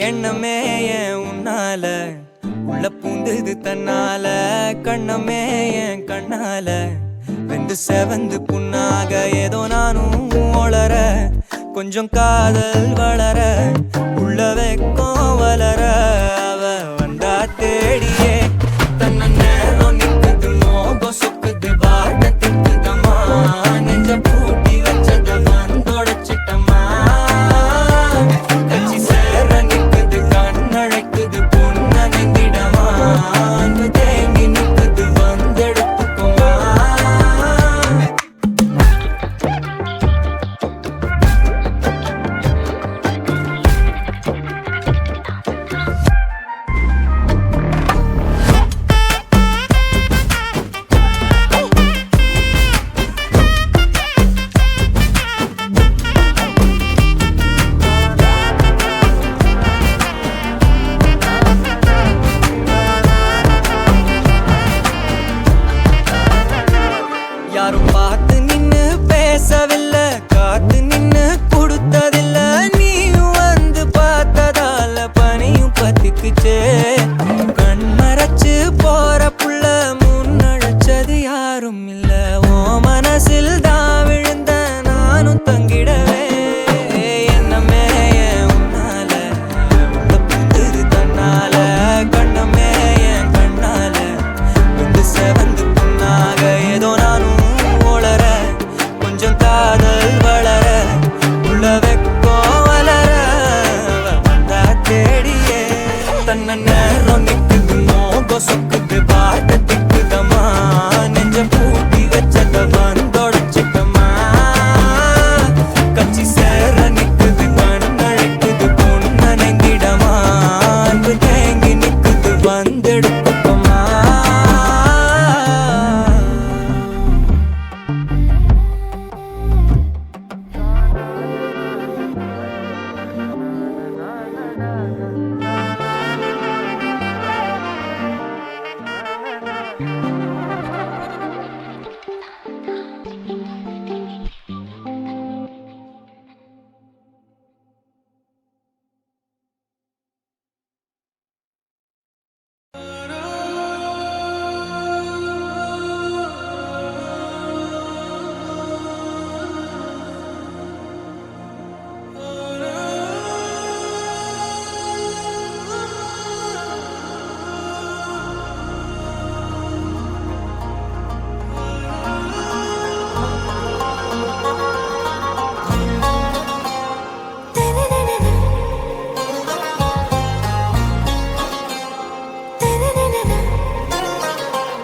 எண்ணமே ஏன் உன்னால உள்ள பூந்தது தன்னால கண்ணமே என் கண்ணால வெந்து செவந்து புண்ணாக ஏதோ நானும் ஒளர கொஞ்சம் காதல் வளர உள்ள வெக்கம் வளர அவ வந்தா தேடியே தன்ன நேரம் நிக்குது மோகம் சொக்குது வாட்ட திக்குதம்மா நெஞ்ச பூட்டி வச்சத வந்தொடச்சிட்டம்மா கட்சி சேர நிக்குது கண்ணழைக்குது பொண்ண நெங்கிடமா அன்பு தேங்கி நிக்குது வந்தெடுத்துக்குமா யாரும் பார்த்து நின்னு பேசவில்லை காத்து நின்னு கொடுத்ததில்ல நீயும் வந்து பார்த்ததால பனியும் பத்திக்குச்சே கண் மறைச்சு போற புள்ள முன்னழைச்சது யாரும் இல்ல ஓ மனசில் தான் விழுந்த நானும் தங்கிடவே என்னமே என் உன்னால உள்ள புந்தது தன்னால கண்ணமே என் கண்ணால வந்து செவந்து புண்ணாக ஏதோ நானும் ஒளர கொஞ்சம் காதல் வளர உள்ள வெக்கம் வளர வந்தா தேடியே தன்ன நேரம் நிக்குது மோகம் சொக்குது பாட்ட திக்குதம்மா நெஞ்ச பூட்டி வச்சத வந்தொடச்சிட்டம்மா கட்சி சேர நிக்குது கண்ணழைக்குது பொண்ண நெங்கிடமா அன்பு தேங்கி நிக்குது வந்தெடுத்துக்கோமா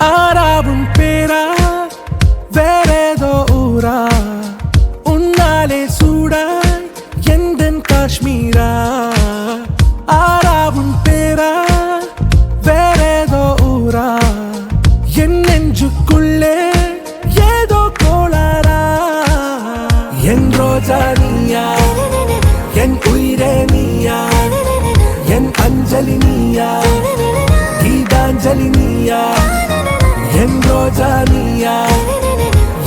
ஆராவும் பேரா வேறேதோ ஊரா உன்னாலே சூடாய் எந்தன் காஷ்மீரா ஆராவும் பேரா வேறேதோ ஊரா என் நெஞ்சுக்குள்ளே ஏதோ கோளாரா என் ரோஜா நீயா என் உயிரே நீயா என் அஞ்சலி நீயா கீதாஞ்சலி நீயா என் ரோஜா நீயா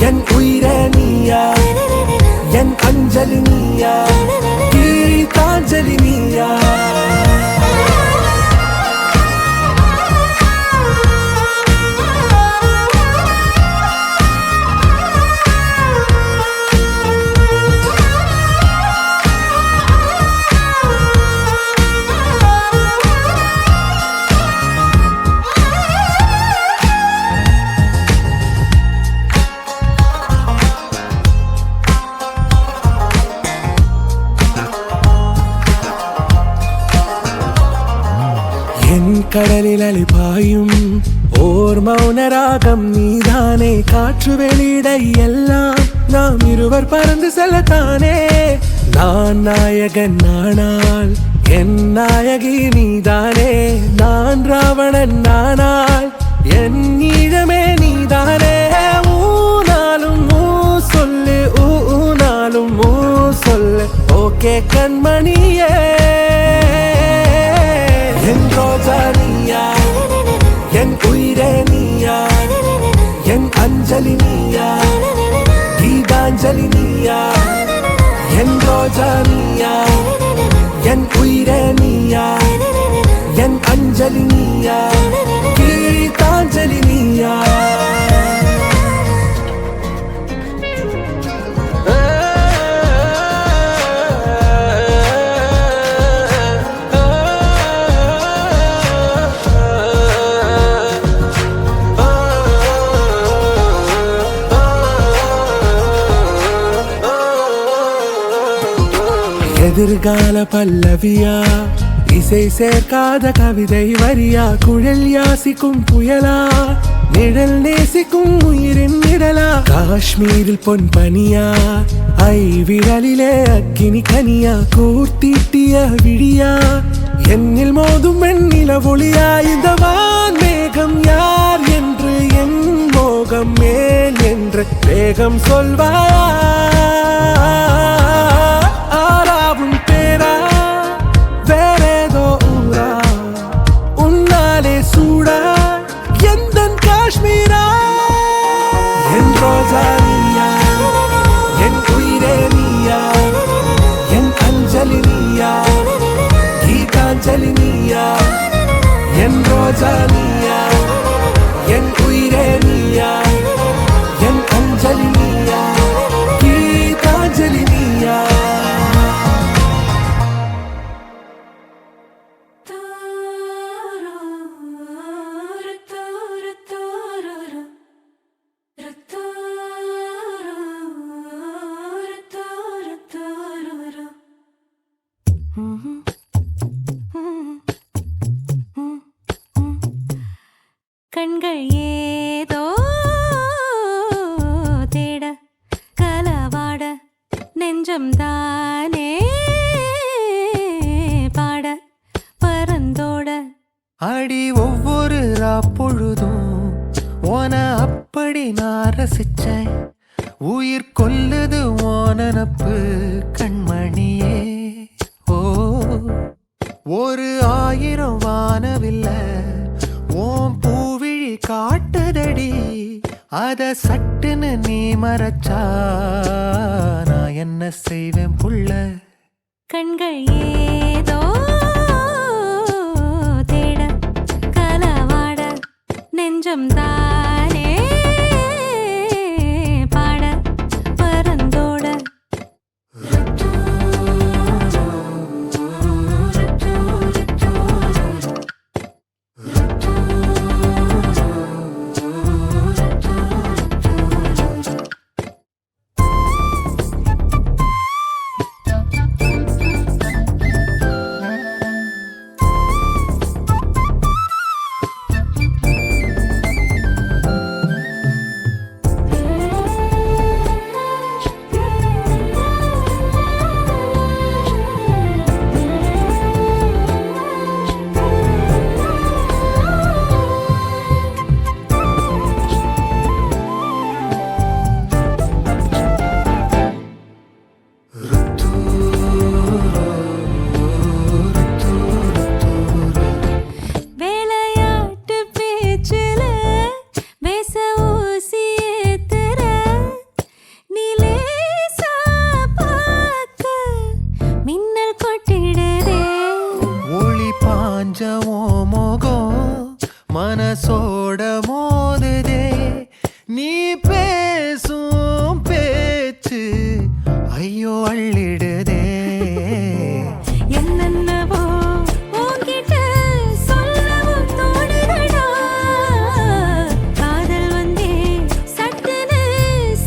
என் உயிரே நீயா என் அஞ்சலி நீயா கீதாஞ்சலி நீயா கடலில் அலிபாயும் ஓர் மௌனராகம் நீதானே காற்று வெளியிட எல்லாம் நாம் இருவர் பறந்து செல்லத்தானே நான் நாயகன் நானால் என் நாயகி நீதானே நான் ராவணன் நானால் என் ஈழமே நீதானே ஊனாலும் ஊ சொல்லு ஊனாலும் ஊ சொல்லு ஓகே கண்மணியே என் ரோஜா நீயா என் உயிரே நீயா என் அஞ்சலி நீயா கீதாஞ்சலி நீயா என் ரோஜா நீயா என் உயிரே நீயா என் அஞ்சலி நீயா கீதாஞ்சலி நீயா எதிர்கால பல்லவியா இசை சேர்க்காத கவிதை வரியா குழல் யாசிக்கும் புயலா நிழல் நேசிக்கும் உயிரின் நிழலா காஷ்மீரில் பொன் பனியா ஐ விரலிலே அக்கினி கனியா கூர்த்தீட்டிய விழியா என்னில் மோதும் வெண்ணில ஒளியா இந்த வான் மேகம் யார் என்று என் மோகம் மேல் என்று வேகம் சொல்வாயா ஆராவும் பேரா வேறேதோ ஊரா உன்னாலே சூடா எந்தன் காஷ்மீரா என் ரோஜா நீயா என் உயிரே நீயா என் அஞ்சலி நீயா கீதாஞ்சலி நீயா என் ரோஜா நீயா என் உயிரே நீயா என் அஞ்சலி நீயா கீதாஞ்சலி நீயா கண்கள் ஏதோ தேட கலவாட நெஞ்சம் தானே பாட பரந்தோட அடி ஒவ்வொரு பொழுதும் ஓன அப்படி நான் ரசிச்சேன் உயிர் கொல்லுது ஓனப்பு கண்மணியே ஓ ஒரு 1000 வானவில்ல ஓம் பூவிழி காட்டுதடி அத சட்டுன்னு நீ மறைச்சா நான் என்ன செய்வேன் புள்ள கண்கள் ஏதோ தேட கலவாட நெஞ்சம் தானே பாட பரந்தோட மனசோட மோதுதே நீ பேசும் பேச்சு ஐயோ அள்ளிடுதே என்னென்னவோ உன்கிட்ட சொல்லவும் தோணுதடா காதல் வந்தே சட்டுன்னு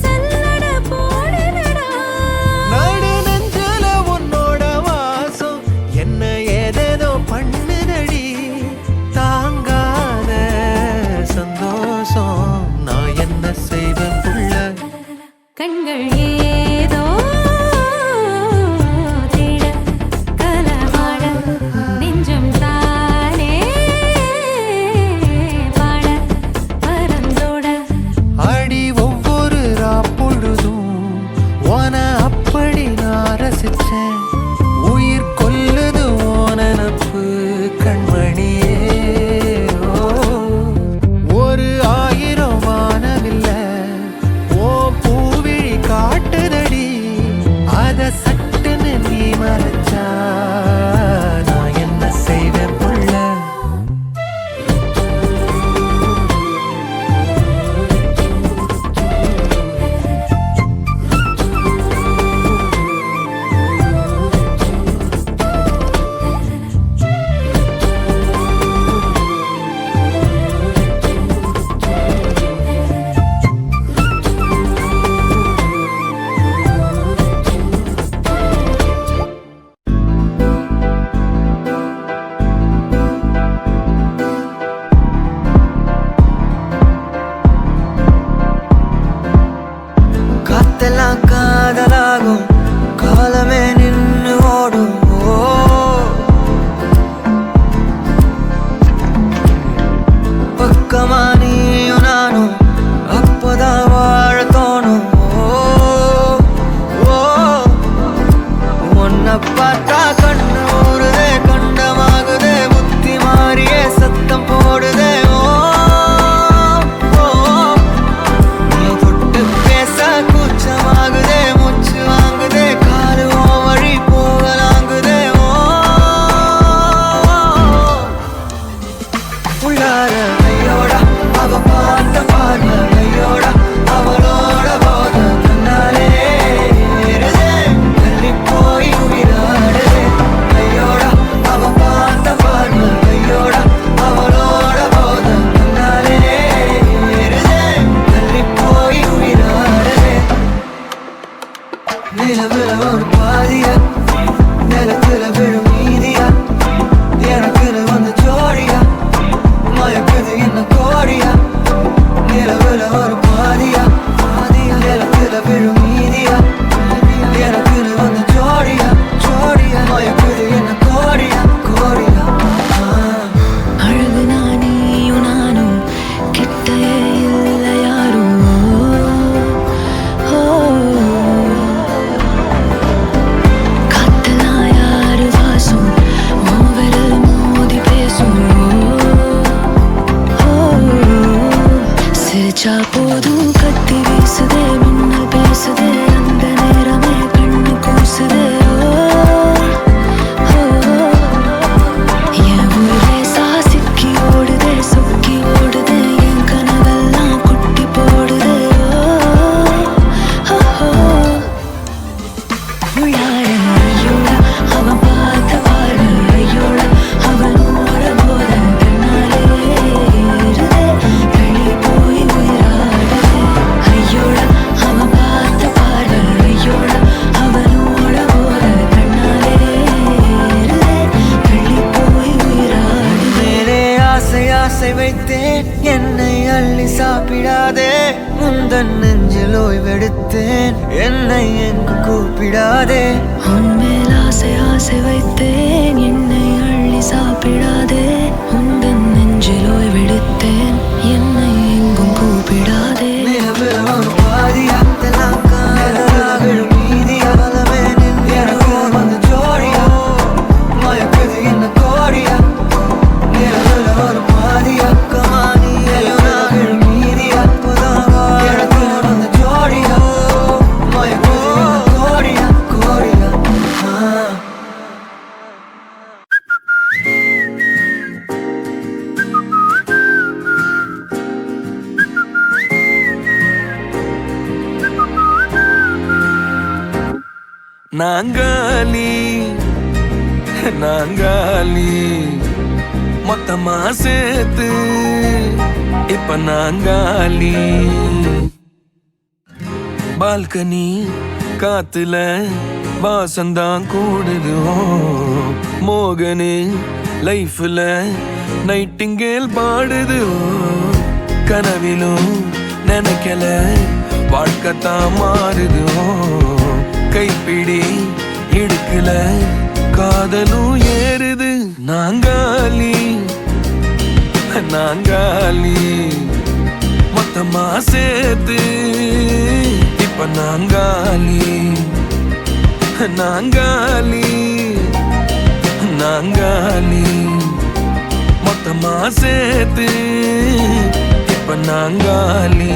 சல்லட போடுதடா நடு நெஞ்சல உன்னோட வாசம் என்ன ஏதேதோ பண்ணுதடி தாங்காத சந்தோஷம் நான் என்ன செய்வேன் புள்ள கண்கள் ஏதோ ஒரு பாதியா நிலத்துல விழும் மீதியா எனக்குன்னு வந்து ஜோடியா மயக்குது என்ன கோடியா நிலவுல ஒரு பாதியா நிலத்துல விழும் மீதியா எனக்குன்னு வந்து ஜோடியா மயக்குது என்ன கோடியா அழகு நானியும் நானும் கிட்டே இல்ல யாரும் காத்தலாம் யாரு வாசம் மோவரில் மோதி பேசும் சிரிச்சா போதும் கத்தி வீசுதே மின்னல் பேசுதே அந்த நேரமே கண்ணு கூசுதே என் ஊரே சாசிக்கி ஓடுதே சொக்கி ஓடுதே என் கனவெல்லாம் குட்டி போடுதே உள்ளார ஐயோட அவன் பார்த்த பார்வை ஐயோட அவனோட போத கண்ணாலே ஏறுதே தள்ளி போய் உயிராடுதே ஐயோட அவன் பார்த்த பார்வை ஐயோட அவனோட போத கண்ணாலே ஏறுதே தள்ளி போய் உயிராடுதே மேலே ஆசை வைத்தேன் என்னை அள்ளி சாப்பிடாதே முந்தன் நெஞ்சில் ஓய்வெடுத்தேன் என்னை எங்கு கூப்பிடாதே உன்மேல் ஆசை வைத்தேன் என்னை அள்ளி சாப்பிடாதே உந்தன் நெஞ்சில் ஓய்வெடுத்தேன் என்னை எங்கும் கூப்பிடாதே நிலவுல ஒரு பாதியா நிலவுல விழும் மீதியா எனக்கு வந்து ஜோடியா மயக்குது என்ன கோடியா நிலவுல ஒரு பாதியா நிலவுல விழும் மீதியா எனக்கு வந்து ஜோடியா மயக்குது என்ன கோடியா நாங்காலி மொத்தமா சேர்த்து இப்ப நாங்காலி பால்கனி காத்துல வாசந்தான் கூடுது மோகனே லைஃப்ல நைட்டிங்கேல் பாடுது கனவிலும் நினைக்கல வாழ்க்கைத்தான் மாறுது கைப்பிடி இடுக்கல காதலும் ஏறுது நாங்காலி மொத்தமா சேர்த்து இப்ப நாங்காலி மொத்தமா சேர்த்து இப்ப நாங்காலி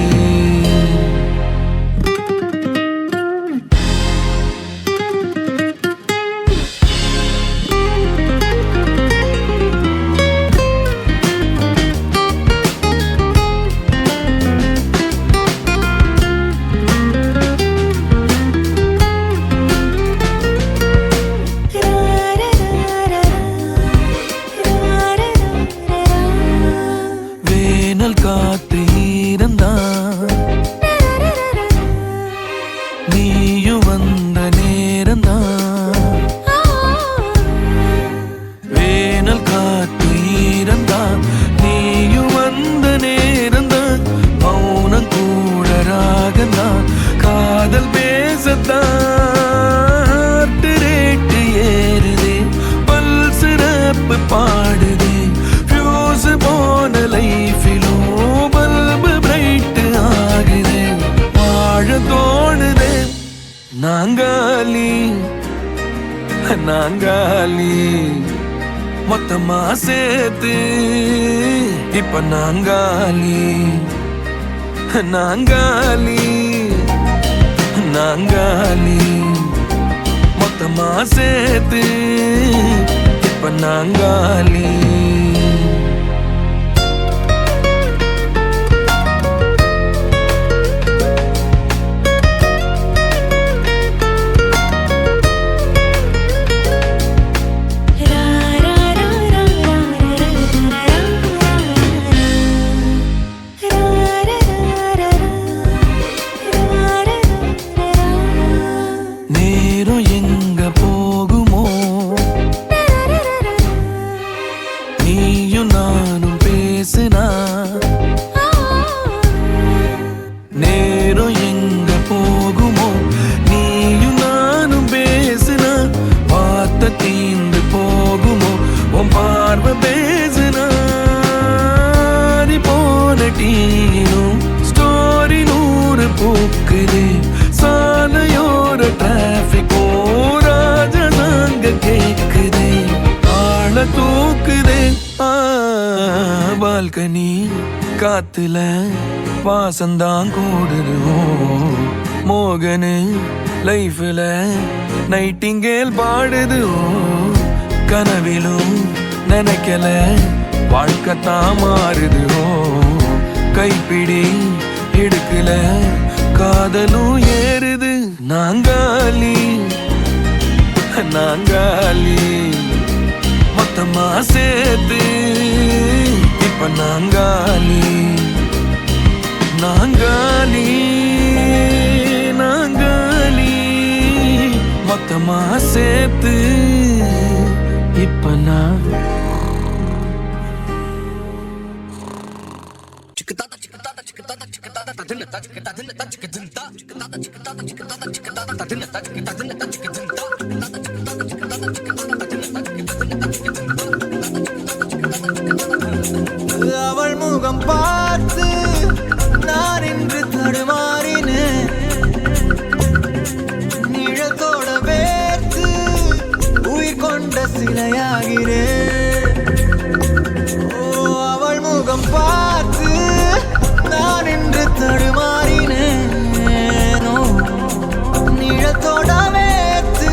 வேனல் காத்து இருந்தான் நீயும் வந்த நேரம்தான் வேனல் காத்து இருந்தான் நீயும் வந்த நேரம்தான் மௌனம் கூட ராகந்தான் காதல் பேசத்தான் ரேட்டு ஏறுதே பல் சிறப்பு பாடுதே ஃபியூஸ் போன லைஃபிலும் பல்பு பிரைட் ஆகுது வாழ தோணுதே நாங்காலி மொத்தமா சேர்த்து இப்ப நாங்காலி மொத்தமா சேர்த்து இப்ப நாங்காலி பால்கனி காத்துல வாசந்தான் கூடுது மோகனு லைஃப்ல நைட்டிங்கேல் பாடுது கனவிலும் நினைக்கல வாழ்க்கைத்தான் மாறுது கைப்பிடி எடுக்கல காதலும் ஏறுது நாங்காலி நாங்காலி மொத்தமா சேர்த்து இப்ப நாங்காலி நாங்காலி நாங்காலி மொத்தமா சேர்த்து இப்ப நான் அவள் முகம் பார்த்து நான் இன்று தடுமாறினேன் நிழத்தோட வேர்த்து உயிர் கொண்ட சிலையாகிறேன் அவள் முகம் பார்த்து நான் இன்று தடுமாறினேன் நிழத்தோட வேர்த்து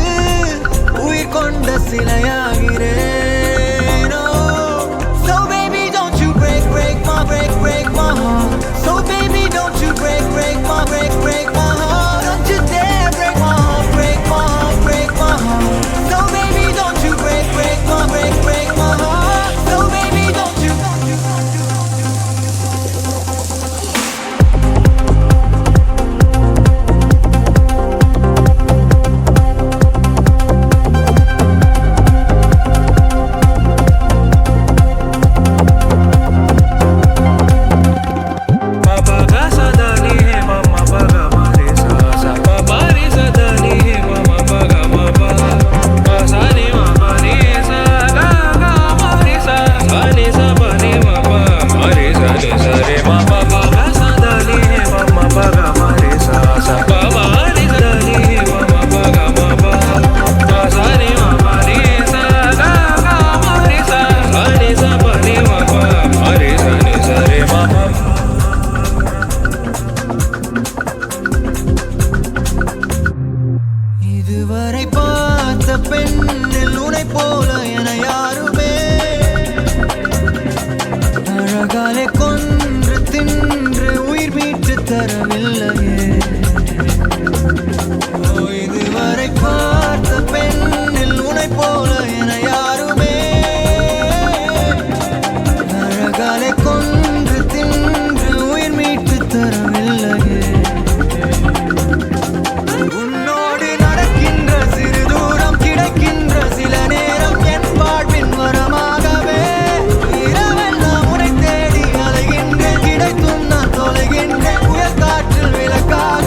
உயிர் கொண்ட சிலையாகிறேன் break my heart. So baby, don't you break my heart. Don't you dare break my heart, break my heart, break my heart. So baby, don't you break my heart. So baby, don't you. இதுவரை பார்த்த பெண்ணில் உனை போல என யாருமே அழகாலே கொன்று தின்று உயிர் மீட்டு தரவில்லையே இதுவரை பார்த்த பெண்ணில் உனை போல என யாருமே அழகாலே கொன்று தின்று உயிர் மீட்டு தரவில்லையே சில நேரம் என் வாழ்வின் வரமாகவே இரவெல்லாம் உனை தேடி அலைகின்றேன் கிடைத்தும் நான் தொலைகின்றேன் புயல் காற்றில் விளக்காக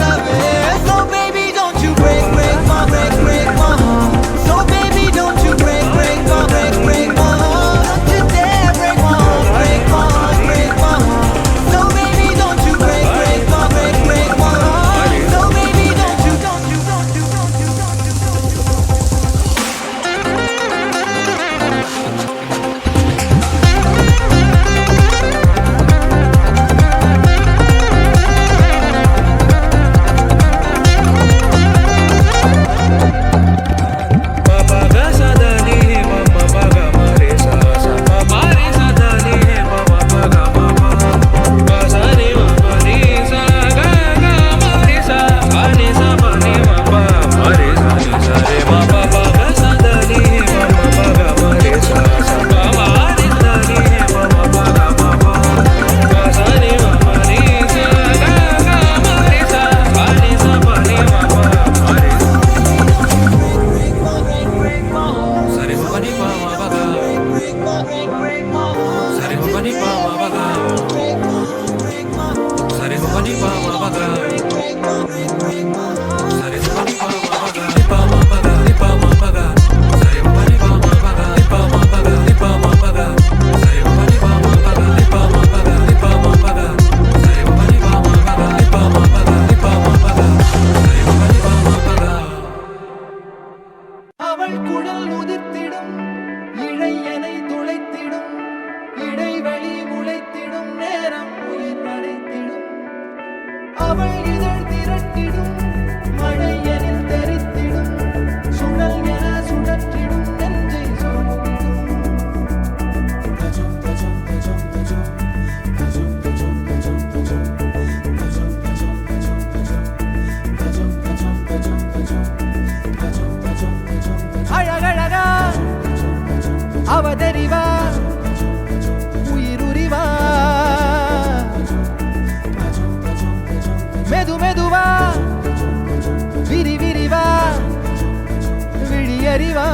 விரிவா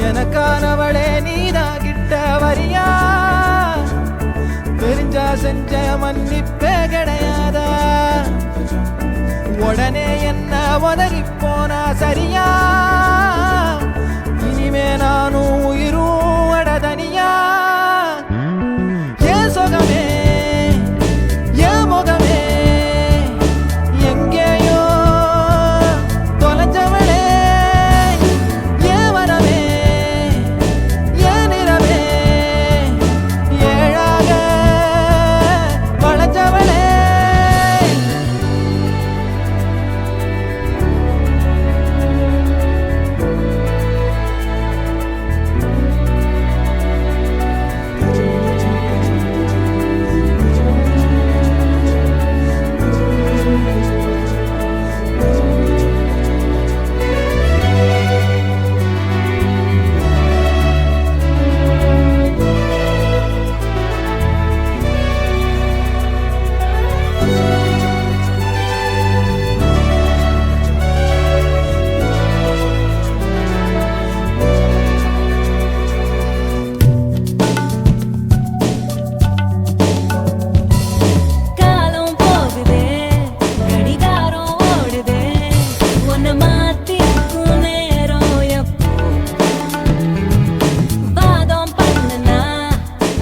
எனக்கானவளே நீதான் கிட்ட வரியா தெரிஞ்சா செஞ்ச மன்னிப்பே கிடையாதா உடனே என்ன உதறி போனா சரியா இனிமே நானும் உயிரும் அடதனியா ஏன் சுகமே ஏன் முகமே எங்கேயோ தொலைஞ்சவளே ஏன் வரவே ஏன் நிறவே ஏழாக வளைஞ்சவளே காலம் போகுதே கடிகாரம் ஓடுதே உன்னை மாத்திக்கும் நேரம் எப்போ வாதம் பண்ணுனா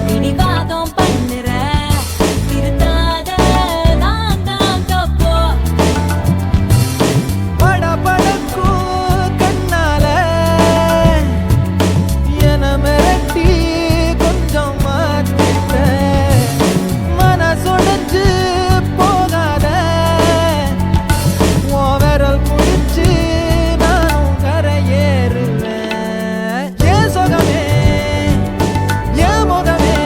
பிடிவாதம் பண்ணுற திருத்தாத நான் தான் தப்போ படபடக்கும் கண்ணால என மிரட்டி கொஞ்சம் மாத்திட்ட மனசுடைஞ்சு போகாத உன் விரல் முடிச்சு நானும் கரையேறுவேன் ஏன் சுகமே ஏன் முகமே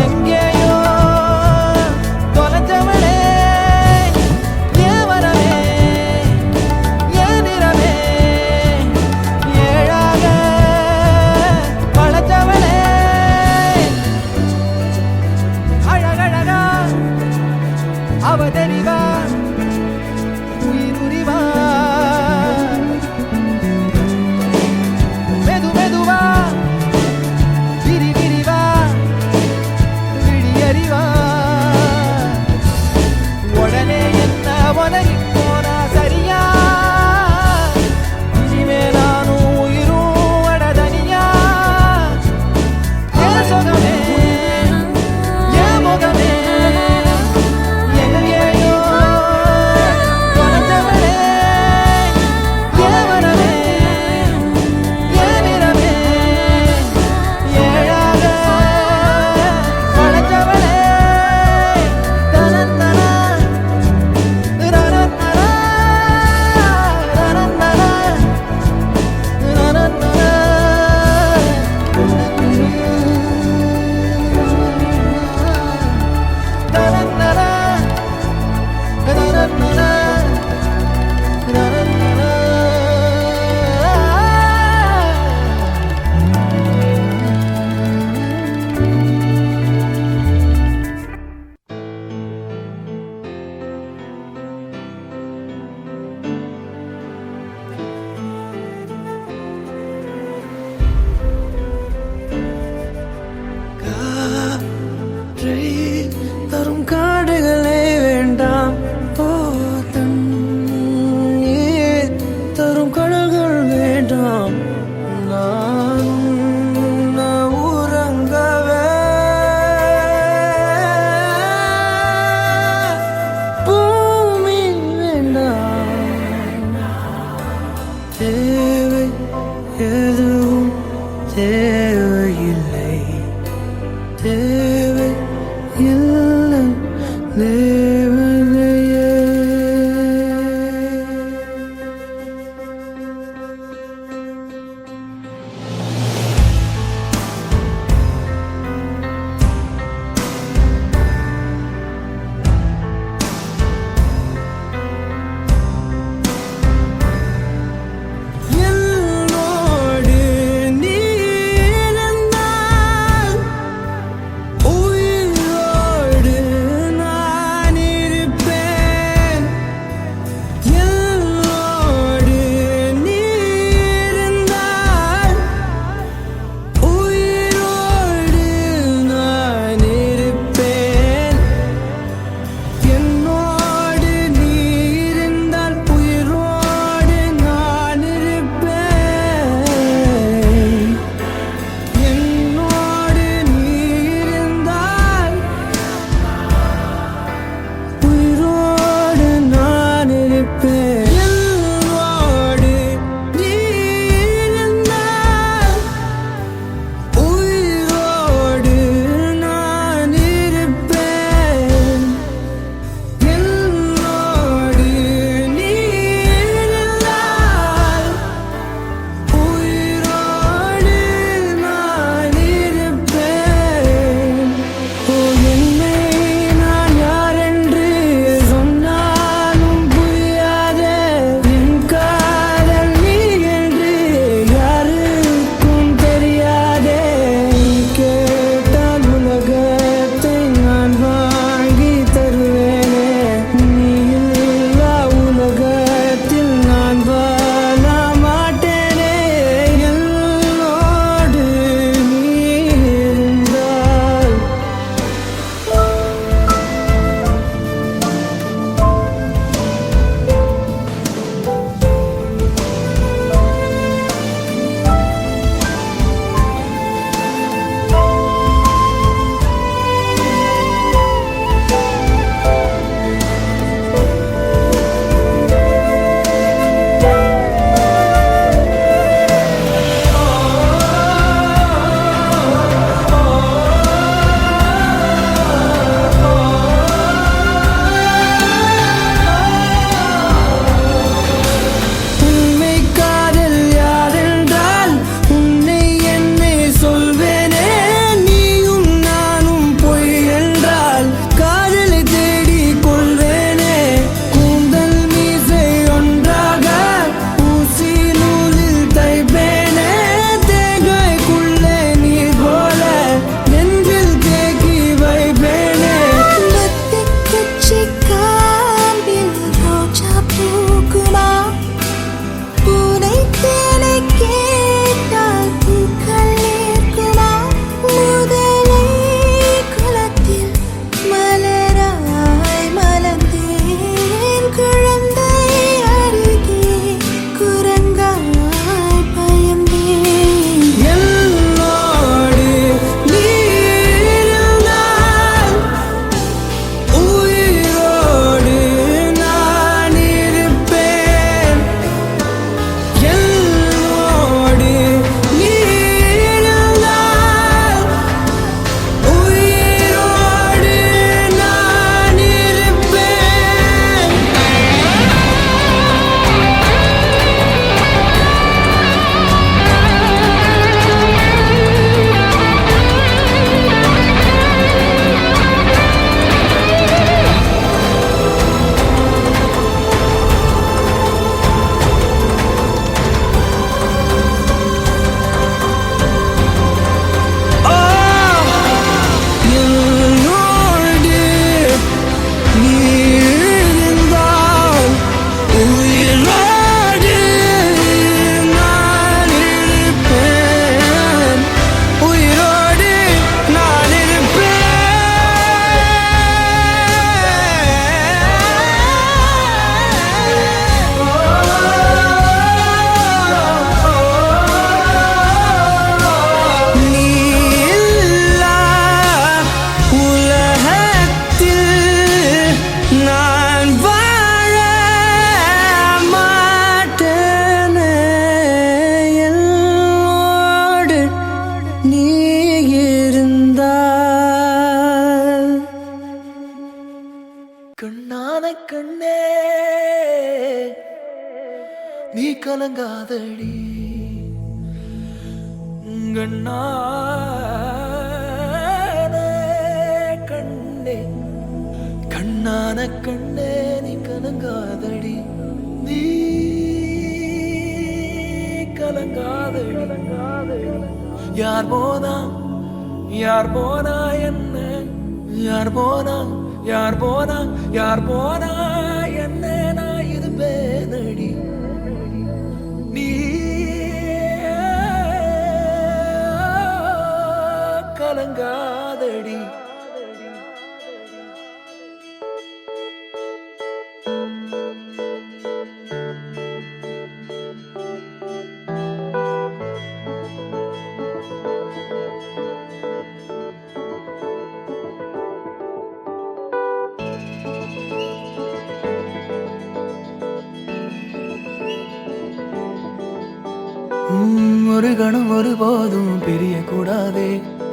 எங்கேயோ தொலைஞ்சவளே ஏன் வரவே ஏன் நிறவே ஏழாக வளைஞ்சவளே அழகழகா அவதறிவா உயிர் உரிவா மெது மெதுவா விரி விரிவா விழியறிவா உடனே என்ன உதறி போனா சரியா இனிமே நானும் உயிரும் அடதனியா ஏன் சுகமே ஏன் முகமே எங்கேயோ தொலைஞ்சவளே ஏன் வரவே ஏன் நிறவே ஏழாக வளைஞ்சவளே தனந்தனா ரனந்தனா ரனந்தனா ரனந்தனா ரனந்தனா ரனந்தனா காற்றை தரும் காடுகளே வேண்டாம் ஓ தண்ணீர் தரும் கடல்கள் வேண்டாம் நான் உறங்கவே பூமி வேண்டாம் தேவை எதுவும் தேவையில்லை தேவை இல்லை தேவதையே என்னோடு நீ நீ கலங்காதடி கண்ணே கண்ணான கண்ணே நீ கலங்காதடி நீ கலங்காதடி யார் போனா என்ன யார் போனா என்ன நான் இருப்பேனடி நீ கலங்காதடி ஒரு கணம் ஒருபோதும் பிரிய கூடாதே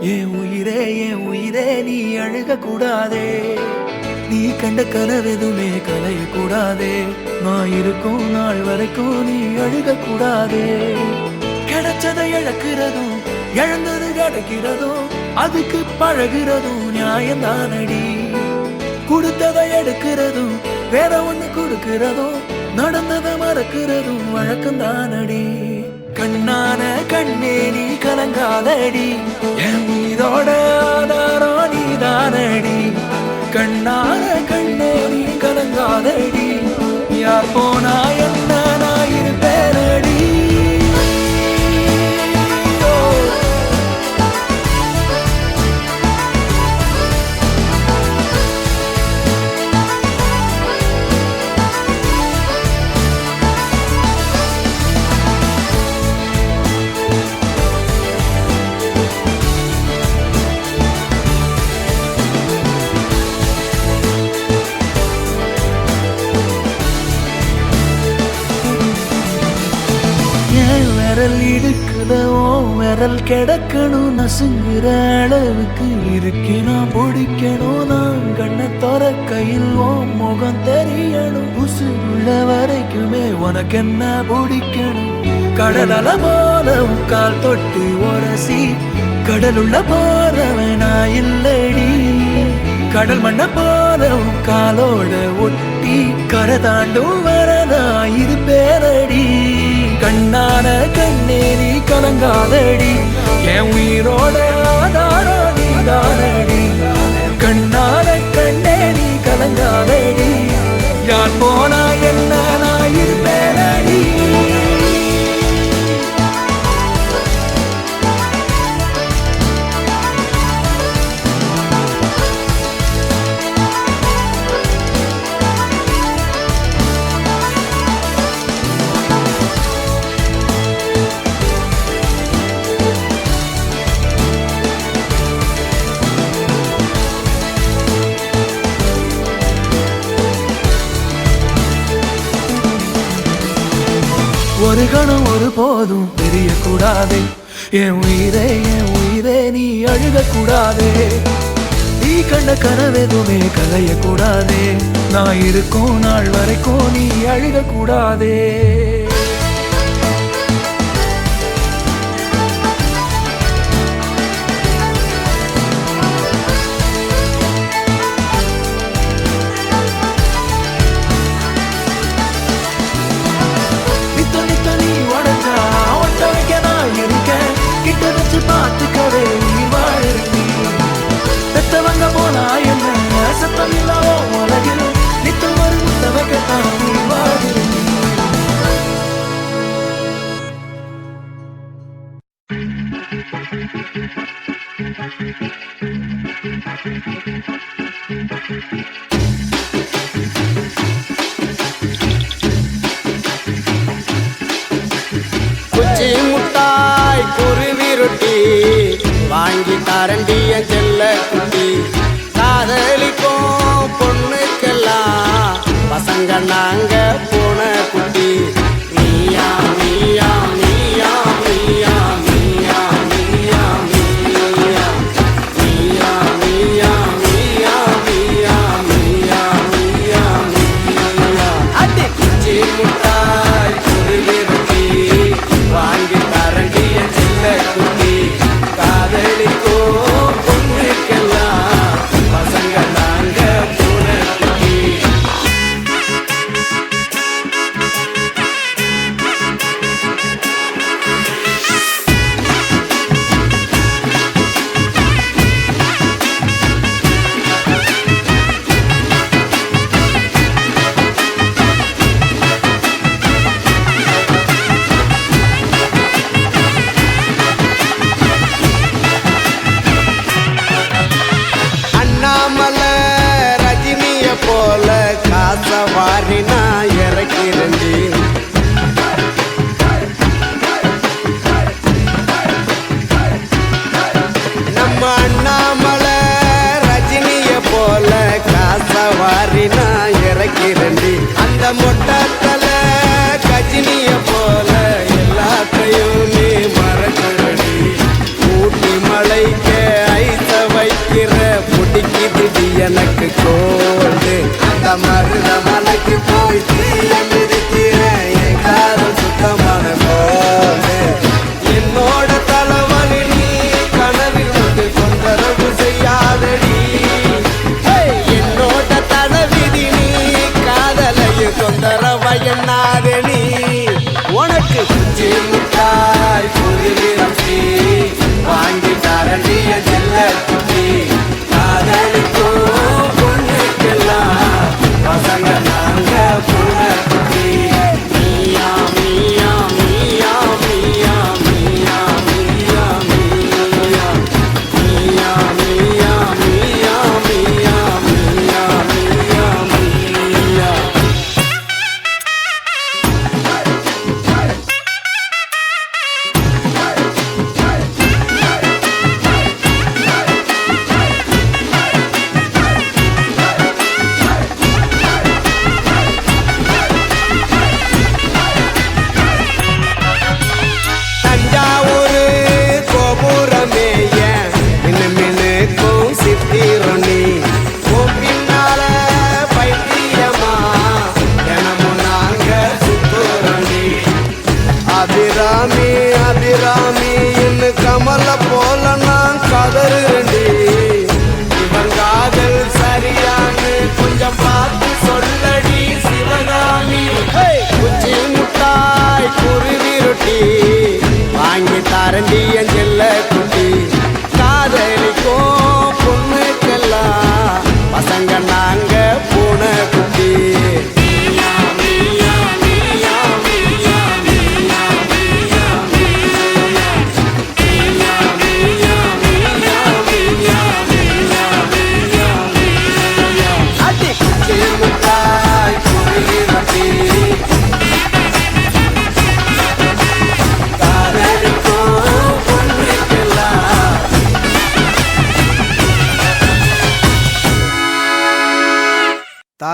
என் உயிரே நீ அழுக கூடாதே நீ கண்ட கனவெதுமே கலைய கூடாதே நான் இருக்கும் நாள் வரைக்கும் நீ அழுக கூடாதே கிடைச்சதை இழக்கிறதும் இழந்தது கிடைக்கிறதும் அதுக்கு பழகிறதும் நியாயம்தானடி கொடுத்ததை எடுக்கிறதும் வேற ஒண்ணு கொடுக்கிறதும் நடந்ததை மறக்கிறதும் வழக்கம்தானடி கண்ணான கண்ணே நீ கலங்காதடி என் மீதோட ஆதாரம் நீதானடி கண்ணான கண்ணே நீ கலங்காதடி யார் போனா என்ன நான் இருப்பேனடி விரல் இடுக்குதோ விரல் கிடக்கணும் நசுங்குற அளவுக்கு இருக்கு நான் பிடிக்கணும் நான் கண்ணை தர கையில் முகம் தெரியணும் உசுள்ள வரைக்குமே உனக்கு என்ன பிடிக்கணும் கடல் அல போல கால் தொட்டு உரசி கடலுள்ள போறவனா இல்லடி கடல் மண்ண போல காலோட ஒட்டி கரை தாண்டும் வரதா இது பேரடி கண்ணான கண்ணே நீ கலங்காதடி என் உயிரோட ஆதாரம் நீதானடி கண்ணான கண்ணே நீ கலங்காதடி யார் போனா என்ன நான் இருப்பேனடி ஒரு கணம் ஒரு போதும் தெரியக்கூடாதே என் உயிரே நீ அழுக கூடாதே நீ கண்ட கனவெதுமே கலைய கூடாதே நான் இருக்கும் நாள் வரைக்கும் நீ அழுக கூடாதே கிட்ட வச்சு பார்த்துக்கவே நீ வாழி பெத்தவங்க போனா என்ன சத்தம் இல்லாமோ உலகில் நித்தம் ஒரு முத்தவகத்தான் நீ வாழி குச்சி முட்டாய் குருவி ரொட்டி வாங்கி தரண்டிய செல்ல குட்டி காதலிக்கும் பொண்ணுக்கெல்லாம் பசங்க நாங்க போன குட்டி நீயா நீயா நீயா நீயா நீயா நீயா நீயா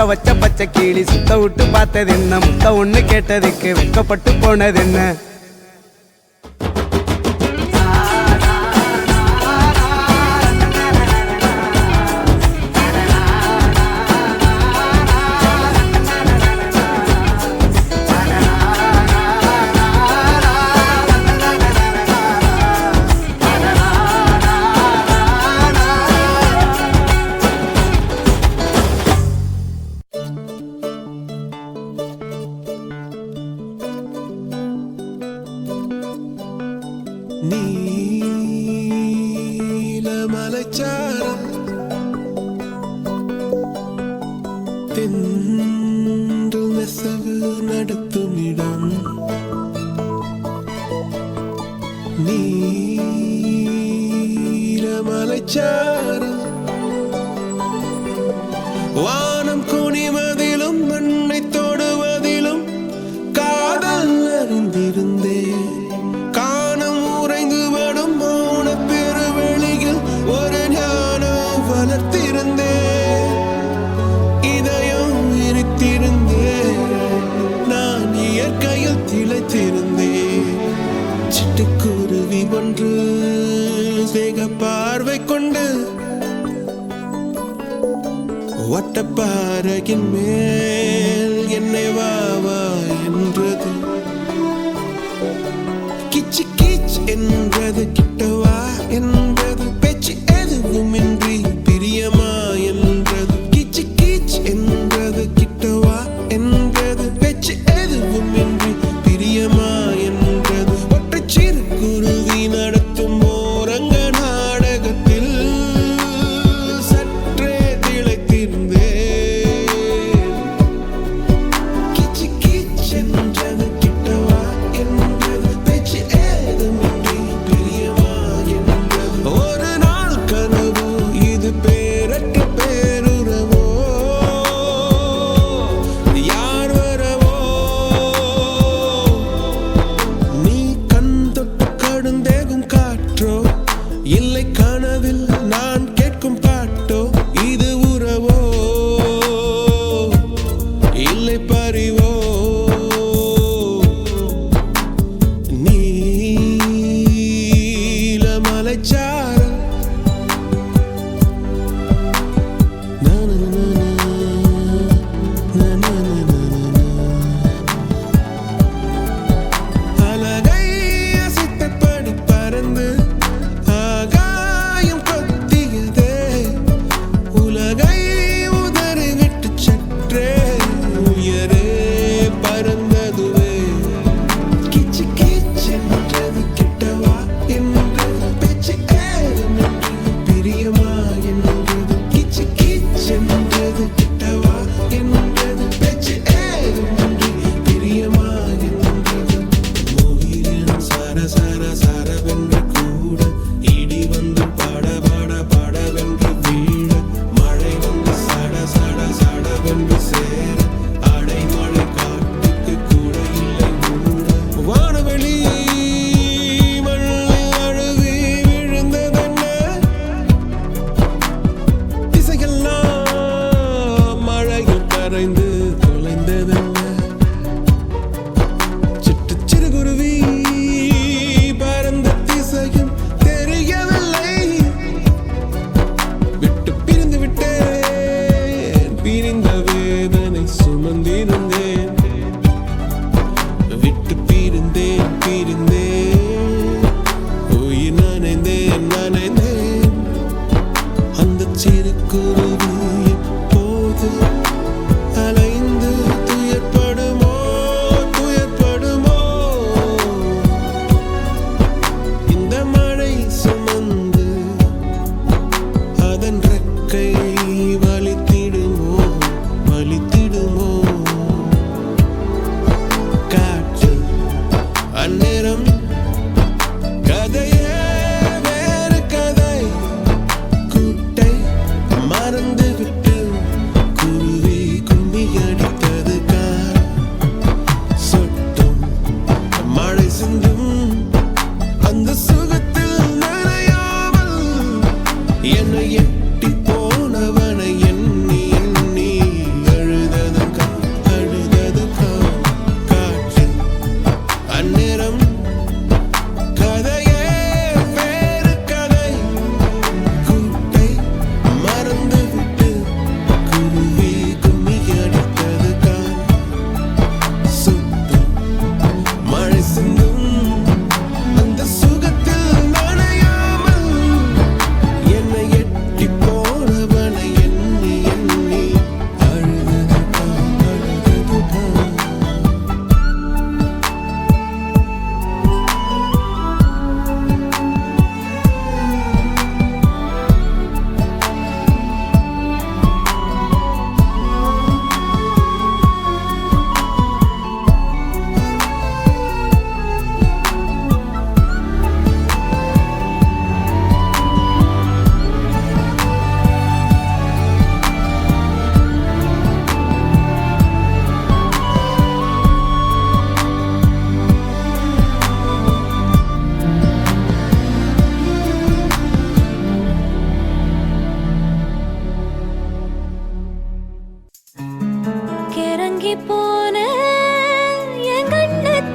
சொக்க வச்ச பச்சை கிளி சுத்த விட்டு பார்த்தது என்ன முத்த ஒண்ணு கேட்டதுக்கு வெட்கப்பட்டு போனது என்ன நீலமலைச்சாரல் தென்று நெசவு நடத்தும் இடம் நீலமலைச்சாரல் வானம் குனிவதிலும் மண்ணை தொடுவதிலும் காதல் அறிந்திருந்தேன் காணம் உறைந்து வடும் மௌன பெருவெளியில் ஒரு ஞானம் வளர்த்திருந்தேன் இதயம் விரித்திருந்தேன் நான் இயற்கையில் திளைத்திருந்தேன் சிட்டுக்குருவி ஒன்று சேக பார்வை கொண்டு வட்டப்பாறையின் மேல் என்னை வா வா என்றது கிச்சு கிச் என்றது கிட்டவா என்றது பேச்சு எதுவுமின்றி பிரியமா என்றது கிச்சு கிச் என்றது கிட்டவா என்றது பேச்சு எதுவுமின்றி பிரியமா என்றது ஒற்றை சிறு குருவி நடத்தும் ஓரங்க நாடகத்தில் சற்றே திளைத்திருந்தேன் கிச்சு கிச் என்றது கிட்டவா என்றது பேச்சு ஏதுமின்றி பிரியமா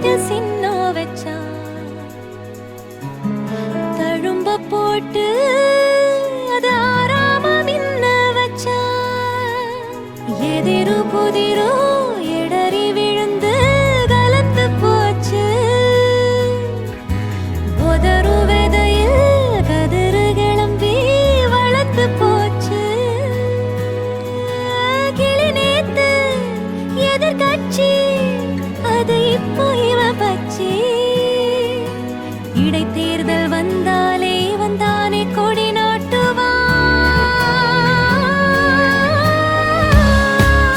வீட்டில் சின்ன வச்சான் தழும்ப போட்டு அது ஆறாம மின்ன வச்சான் எதிரோ புதிரோ இடறி விழுந்து கலந்து போச்சு உதறு விதையில் கதிரு கிளம்பி வளர்ந்து போச்சு கிளி நேத்து எதிர்கட்சி அது இப்போ இவ பச்சி இடைத்தேர்தல் வந்தாலே வந்தானே கொடி நாட்டுவா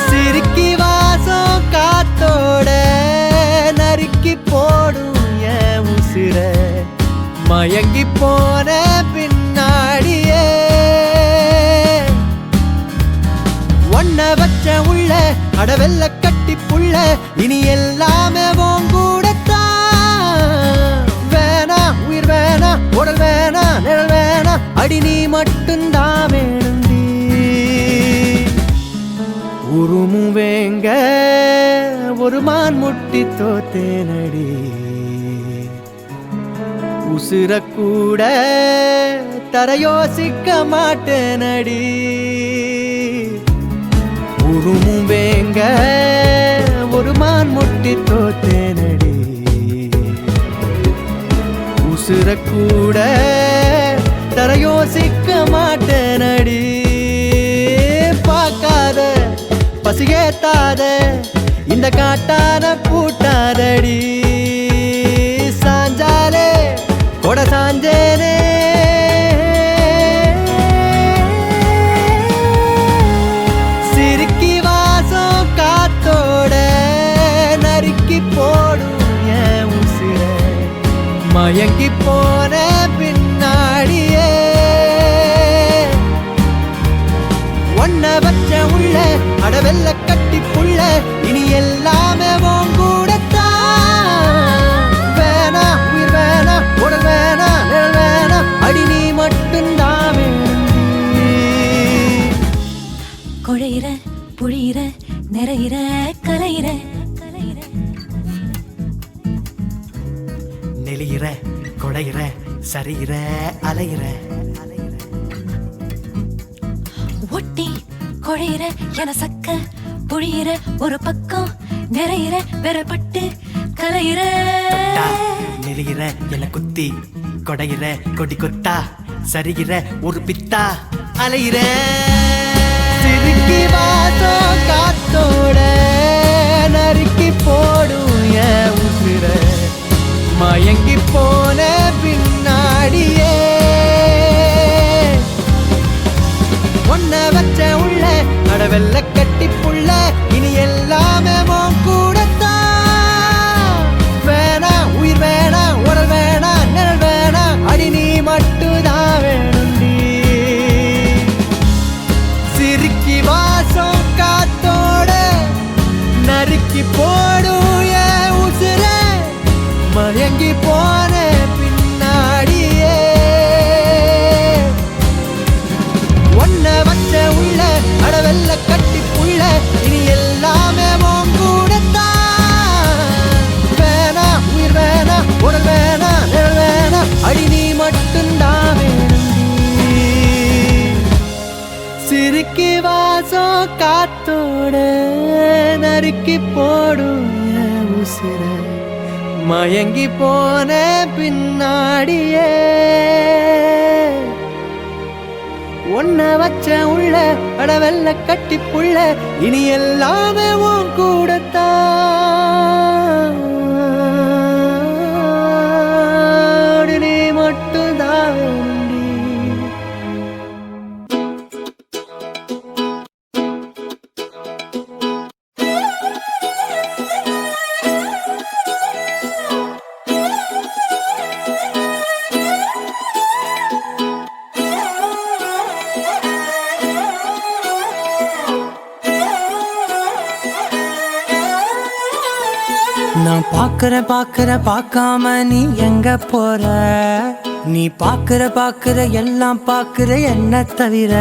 சிரிக்கி வாசம் காத்தோட நறுக்கி போடும் என் உசிர மயங்கி போன பின்னாடியே ஒன்ன வச்ச உள்ள அடவெல்ல கட்டி புள்ள இனி எல்லாமே கூடத்தான் வேணா உயிர் வேணா உடல் வேணா நிழல் வேணா அடி நீ மட்டும்தான் வேணுண்டி உருமுவேங்க ஒரு மான் முட்டி தோத்தேனடி உசுர கூட தர யோசிக்க மாட்டேனடி உருமுவேங்க ஒரு மான் முட்டி தோத்தேனடி உசுர கூட தர யோசிக்க மாட்டேனடி பார்க்காத பசியேத்தாத இந்த காட்டான பூட்டாதடி சாஞ்சாலே கொட சாஞ்சேனே சிரிக்கி வாசம் காத்தோட நறுக்கி போடும் என் உசிர மயங்கி போன பின்னாடியே ஒன்ன வச்ச உள்ள அடவெல்ல கட்டி புள்ள இனி எல்லாமே கூடத்தான் வேணா உயிர் வேணா உடல் வேணா நிழல் வேணா அடி நீ மட்டும்தான் வேண்டி குழையிற புழியிற நிறையிற கலையிற நெளியிற கொடையிற சரியிற அலையிற ஒட்டி குழையிற என சக்க புழியிற ஒரு பக்கம் நிறையிற விரப்பட்டு கலையிற நெளியிற என குத்தி கொடையிற கொடி கொத்தா சரிகிற ஒரு பித்தா அலையிற சிரிக்கி வாசம் காத்தோட நறுக்கி போடும் என் உசிர மயங்கி போன பின்னாடியே ஒன்ன வச்ச உள்ள அடவெல்ல கட்டி புள்ள இனி எல்லாமே கூடத்தான் வேணா உயிர் வேணா உடல் வேணா நிழல் வேணா அடி நீ மட்டும்தான் வேணுண்டி சிரிக்கி வாசம் காத்தோட நறுக்கி போடும் என் உசிர மயங்கி போன பின்னாடியே ஒன்ன வச்ச உள்ள அடவெல்ல கட்டி புள்ள இனி எல்லாமே கூடத்தான் வேணா உயிர் வேணா உடல் வேணா நிழல் வேணா அடி நீ மட்டும்தான் வேணுண்டி சிரிக்கி வாசம் காத்தோட நறுக்கி போடும் என் உசிர மயங்கி போன பின்னாடியே ஒன்ன வச்ச உள்ள அடவெல்ல கட்டி புள்ள இனி எல்லாமே உன் கூடத்தான் நீ மட்டும்தான் வேண்டி நான் பாக்குற பார்க்காம நீ எங்க போற நீ பாக்குற எல்லாம் பாக்குற என்ன தவிர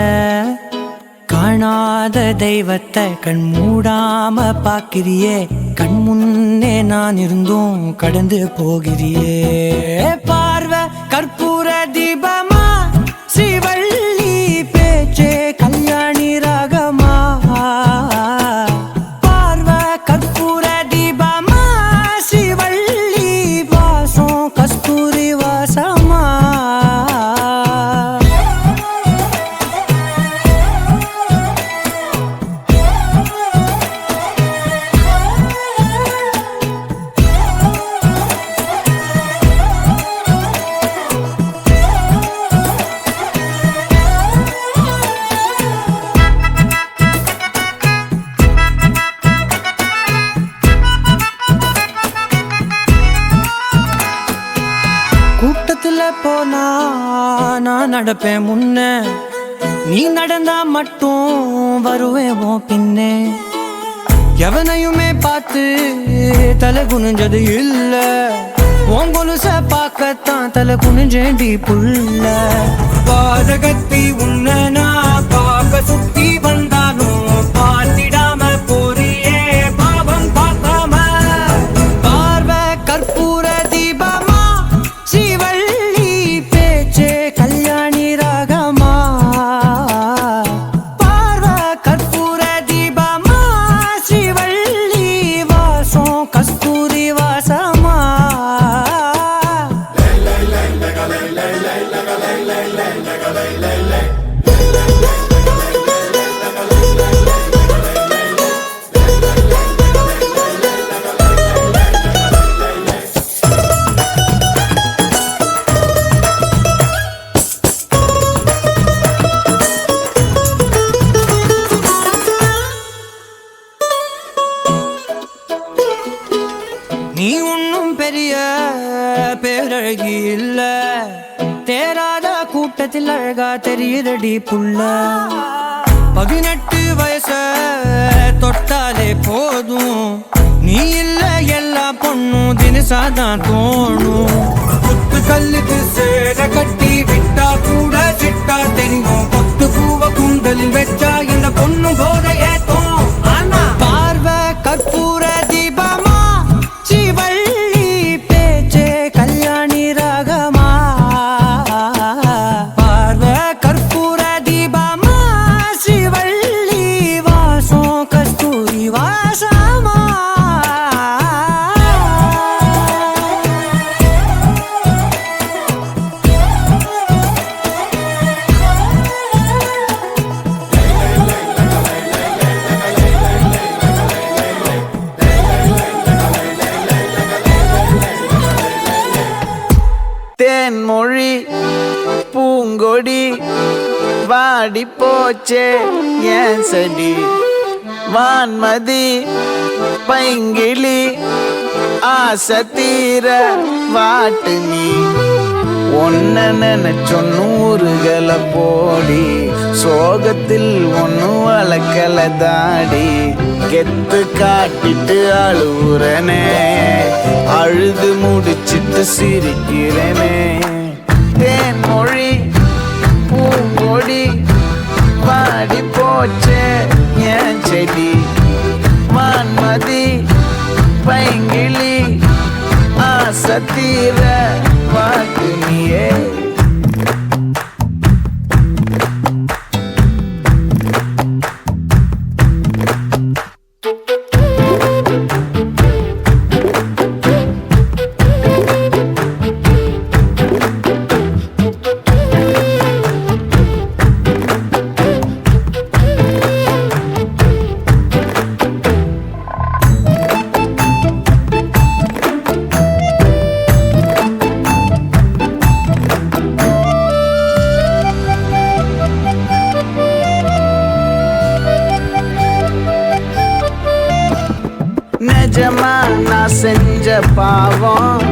காணாத தெய்வத்தை கண் மூடாம பாக்கிறியே, கண் முன்னே நான் இருந்தும் கடந்து போகிறியே. பார்வை கற்பூர தீபமா, ஸ்ரீவள்ளி பேச்சே கல்யாணி ராகமா. பார்வை கற்பூர தீபமா, ஸ்ரீவள்ளி வாசம் கஸ்தூரி வாசமா. கூட்டத்துல போனா நான் நடப்பேன் முன்ன, நீ நடந்தா மட்டும் வருவேன் உன் பின்னே. எவனையுமே பார்த்து தலை குனிஞ்சது இல்ல, உன் கொலுச பார்க்கத்தான் தலை குனிஞ்சேண்டி புள்ள. பாதகத்தி உன்ன நான் பார்க்க சுத்தி வந்தாலும் பார்த்திடாம போறியே பாவம் பார்க்காம. பார்வை கற்பூர தீபமா, ஸ்ரீவள்ளி பேச்சே கல்யாணி ராகமா. பார்வை கற்பூர தீபமா, ஸ்ரீவள்ளி வாசம் கஸ்தூரி வாசமா. நீ ஒன்னும் பெரிய பேரழகி இல்ல, தேராத கூட்டத்தில் அழகா தெரியுறடி புள்ள. 18 வயச தொட்டாலே போதும், நீ இல்ல எல்லா பொண்ணும் தினசாதான் தோணும். குத்து கல்லுக்கு சேர கட்டி விட்டா கூட சிட்டா தெரியும், கொத்து பூவ குண்டலில் வச்சா இந்த பொண்ணும் போத ஏத்தோம். பார்வை கற்பூர தீபமா, ஸ்ரீவள்ளி பேச்சே கல்யாணி ராகமா. பார்வை கற்பூர தீபமா, ஸ்ரீவள்ளி வாசம் கஸ்தூரி வாசமா. தேன்மொழி பூங்கொடி வாடி போச்சே ஏன் செடி, வான்மதி பைங்கிளி ஆசை தீர வாட்டு நீ. ஒன்ன நினைச்சொன்னு ஊருகல போடி, சோகத்தில் ஒன்னு வளர்க்கல தாடி. கெத்து காட்டிட்டு அழுவுறனே, அழுது முடிச்சிட்டு சிரிக்கிறனே. தேன்மொழி பூங்கொடி வாடி போச்சே ஏன் செடி, வான்மதி பைங்கிளி ஆசை தீர வாட்டு நீயே. நிஜமா நான் செஞ்ச பாவம்,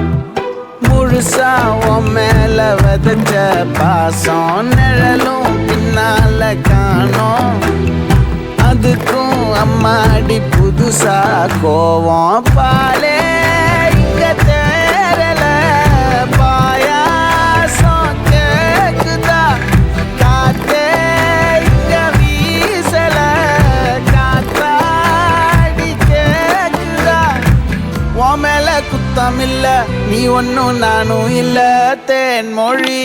முழுசா உன் மேல விதைச்ச பாசம். நிழலும் பின்னால காணோம், அதுக்கும் அம்மாடி புதுசா கோவம். பாலே இங்க தேரல, பாயாசம் கேக்குதா, காத்தே இங்க வீசல. குத்தம் இல்ல நீ ஒன்னும் நானும் இல்ல தேன்மொழி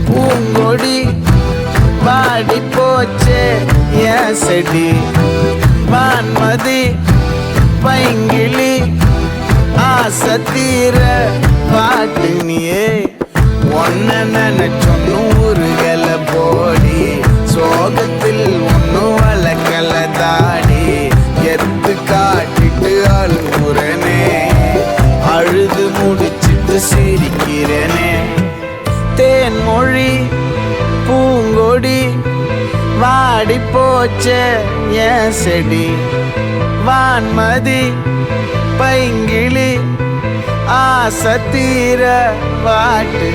பூங்கொடி வாடி போச்சே என் செடி வான்மதி பைங்கிளி ஆசை தீர பாட்டு நீயே ஒன்ன நினைச்சொன்னு ஊருகல போடி சோகத்தில் ஒன்னும் வளர்க்கல தாடி எத்து காட்டிட்டு அழுகுறனே அழுது முடிச்சிட்டு சிரிக்கிறனே தேன்மொழி பூங்கொடி வாடி போச்சே என் செடி வான்மதி பைங்கிளி ஆசை தீர வாட்டு